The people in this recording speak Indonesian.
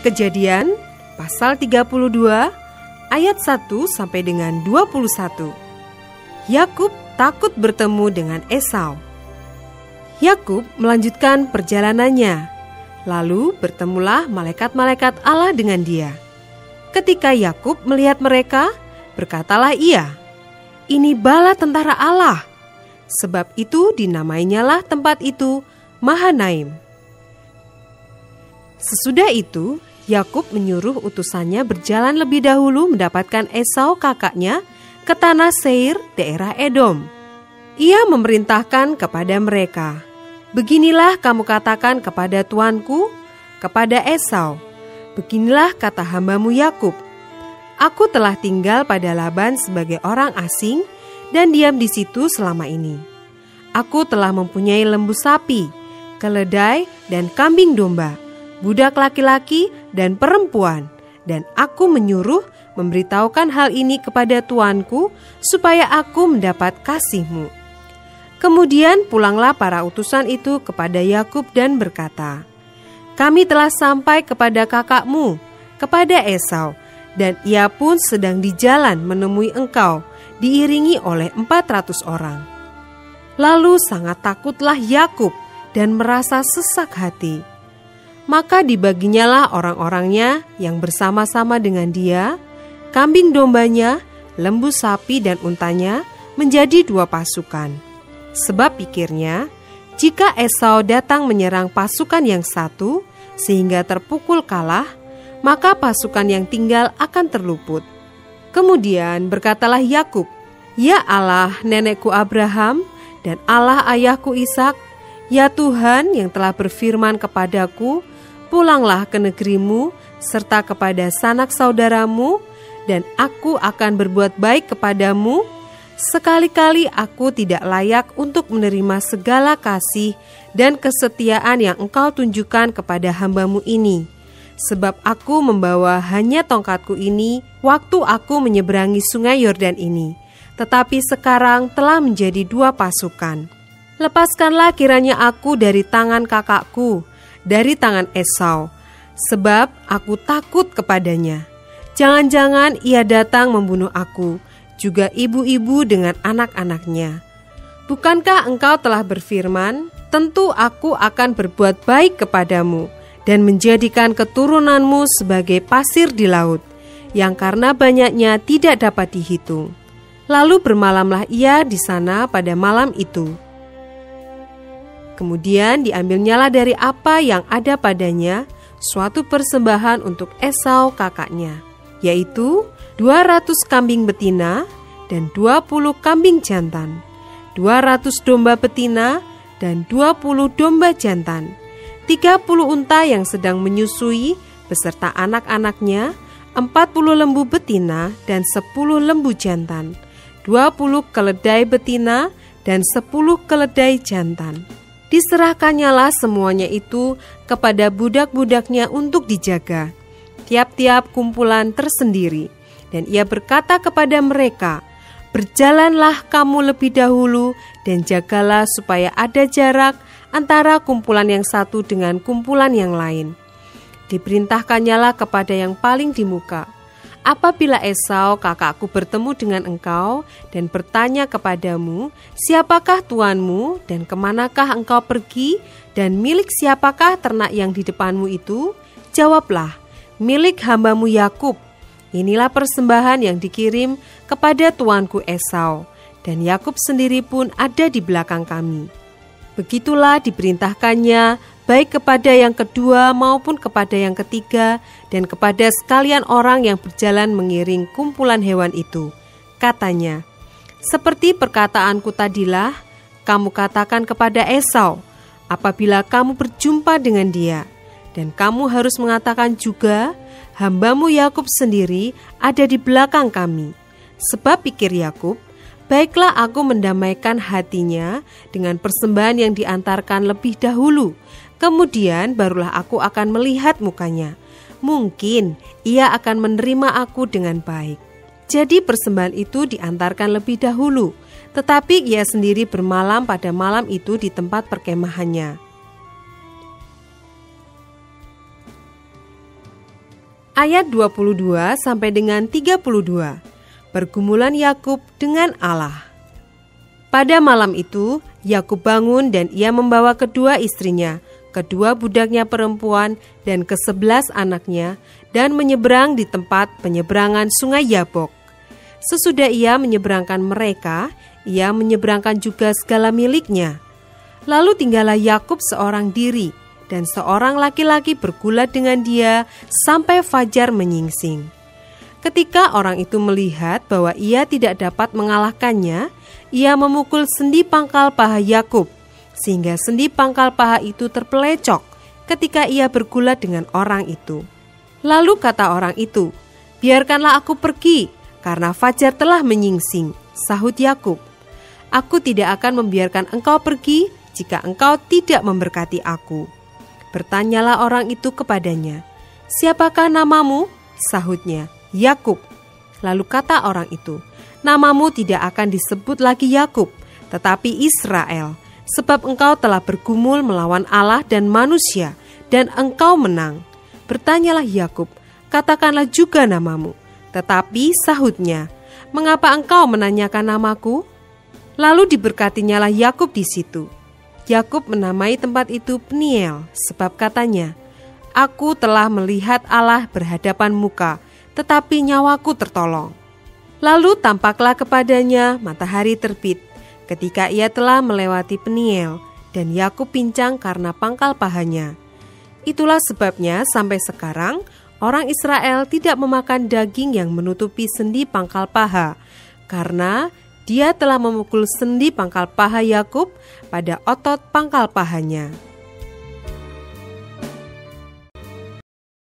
Kejadian pasal 32 ayat 1 sampai dengan 21. Yakub takut bertemu dengan Esau. Yakub melanjutkan perjalanannya. Lalu bertemulah malaikat-malaikat Allah dengan dia. Ketika Yakub melihat mereka, berkatalah ia, "Ini bala tentara Allah." Sebab itu dinamainyalah tempat itu Mahanaim. Sesudah itu, Yakub menyuruh utusannya berjalan lebih dahulu mendapatkan Esau kakaknya ke tanah Seir, daerah Edom. Ia memerintahkan kepada mereka, "Beginilah kamu katakan kepada tuanku, kepada Esau, beginilah kata hambamu Yakub, aku telah tinggal pada Laban sebagai orang asing dan diam di situ selama ini. Aku telah mempunyai lembu sapi, keledai dan kambing domba, budak laki-laki dan perempuan, dan aku menyuruh memberitahukan hal ini kepada tuanku supaya aku mendapat kasihmu." Kemudian pulanglah para utusan itu kepada Yakub dan berkata, "Kami telah sampai kepada kakakmu, kepada Esau, dan ia pun sedang di jalan menemui engkau, diiringi oleh 400 orang. Lalu sangat takutlah Yakub dan merasa sesak hati. Maka dibaginyalah orang-orangnya yang bersama-sama dengan dia, kambing dombanya, lembu sapi dan untanya menjadi 2 pasukan. Sebab pikirnya, jika Esau datang menyerang pasukan yang satu sehingga terpukul kalah, maka pasukan yang tinggal akan terluput. Kemudian berkatalah Yakub, "Ya Allah nenekku Abraham dan Allah ayahku Ishak, ya Tuhan yang telah berfirman kepadaku, pulanglah ke negerimu serta kepada sanak saudaramu, dan aku akan berbuat baik kepadamu. Sekali-kali aku tidak layak untuk menerima segala kasih dan kesetiaan yang engkau tunjukkan kepada hambamu ini. Sebab aku membawa hanya tongkatku ini waktu aku menyeberangi sungai Yordan ini. Tetapi sekarang telah menjadi 2 pasukan. Lepaskanlah kiranya aku dari tangan kakakku, dari tangan Esau, sebab aku takut kepadanya. Jangan-jangan ia datang membunuh aku, juga ibu-ibu dengan anak-anaknya. Bukankah engkau telah berfirman, tentu aku akan berbuat baik kepadamu dan menjadikan keturunanmu sebagai pasir di laut, yang karena banyaknya tidak dapat dihitung." Lalu bermalamlah ia di sana pada malam itu. Kemudian diambilnyalah dari apa yang ada padanya suatu persembahan untuk Esau kakaknya, yaitu 200 kambing betina dan 20 kambing jantan, 200 domba betina dan 20 domba jantan, 30 unta yang sedang menyusui beserta anak-anaknya, 40 lembu betina dan 10 lembu jantan, 20 keledai betina dan 10 keledai jantan. Diserahkannyalah semuanya itu kepada budak-budaknya untuk dijaga, tiap-tiap kumpulan tersendiri. Dan ia berkata kepada mereka, "Berjalanlah kamu lebih dahulu dan jagalah supaya ada jarak antara kumpulan yang satu dengan kumpulan yang lain." Diperintahkannyalah kepada yang paling di muka, "Apabila Esau kakakku bertemu dengan engkau dan bertanya kepadamu, siapakah tuanmu dan kemanakah engkau pergi dan milik siapakah ternak yang di depanmu itu? Jawablah, milik hambamu Yakub. Inilah persembahan yang dikirim kepada tuanku Esau, dan Yakub sendiri pun ada di belakang kami." Begitulah diperintahkannya baik kepada yang kedua maupun kepada yang ketiga dan kepada sekalian orang yang berjalan mengiring kumpulan hewan itu. Katanya, "Seperti perkataanku tadilah, kamu katakan kepada Esau apabila kamu berjumpa dengan dia, dan kamu harus mengatakan juga, hambamu Yakub sendiri ada di belakang kami." Sebab pikir Yakub, "Baiklah aku mendamaikan hatinya dengan persembahan yang diantarkan lebih dahulu, kemudian barulah aku akan melihat mukanya. Mungkin ia akan menerima aku dengan baik." Jadi persembahan itu diantarkan lebih dahulu, tetapi ia sendiri bermalam pada malam itu di tempat perkemahannya. Ayat 22 sampai dengan 32. Pergumulan Yakub dengan Allah. Pada malam itu, Yakub bangun dan ia membawa kedua istrinya, kedua budaknya perempuan dan ke-11 anaknya, dan menyeberang di tempat penyeberangan sungai Yabok. Sesudah ia menyeberangkan mereka, ia menyeberangkan juga segala miliknya. Lalu tinggallah Yakub seorang diri, dan seorang laki-laki bergulat dengan dia sampai fajar menyingsing. Ketika orang itu melihat bahwa ia tidak dapat mengalahkannya, ia memukul sendi pangkal paha Yakub, sehingga sendi pangkal paha itu terpelecok ketika ia bergulat dengan orang itu. Lalu kata orang itu, "Biarkanlah aku pergi, karena fajar telah menyingsing," sahut Yakub. "Aku tidak akan membiarkan engkau pergi jika engkau tidak memberkati aku." Bertanyalah orang itu kepadanya, "Siapakah namamu?" Sahutnya, "Yakub." Lalu kata orang itu, "Namamu tidak akan disebut lagi Yakub, tetapi Israel, sebab engkau telah bergumul melawan Allah dan manusia, dan engkau menang." Bertanyalah Yakub, "Katakanlah juga namamu." Tetapi sahutnya, "Mengapa engkau menanyakan namaku?" Lalu diberkatinyalah Yakub di situ. Yakub menamai tempat itu Peniel, sebab katanya, "Aku telah melihat Allah berhadapan muka, tetapi nyawaku tertolong." Lalu tampaklah kepadanya matahari terbit, ketika ia telah melewati Peniel, dan Yakub pincang karena pangkal pahanya. Itulah sebabnya sampai sekarang orang Israel tidak memakan daging yang menutupi sendi pangkal paha, karena dia telah memukul sendi pangkal paha Yakub pada otot pangkal pahanya.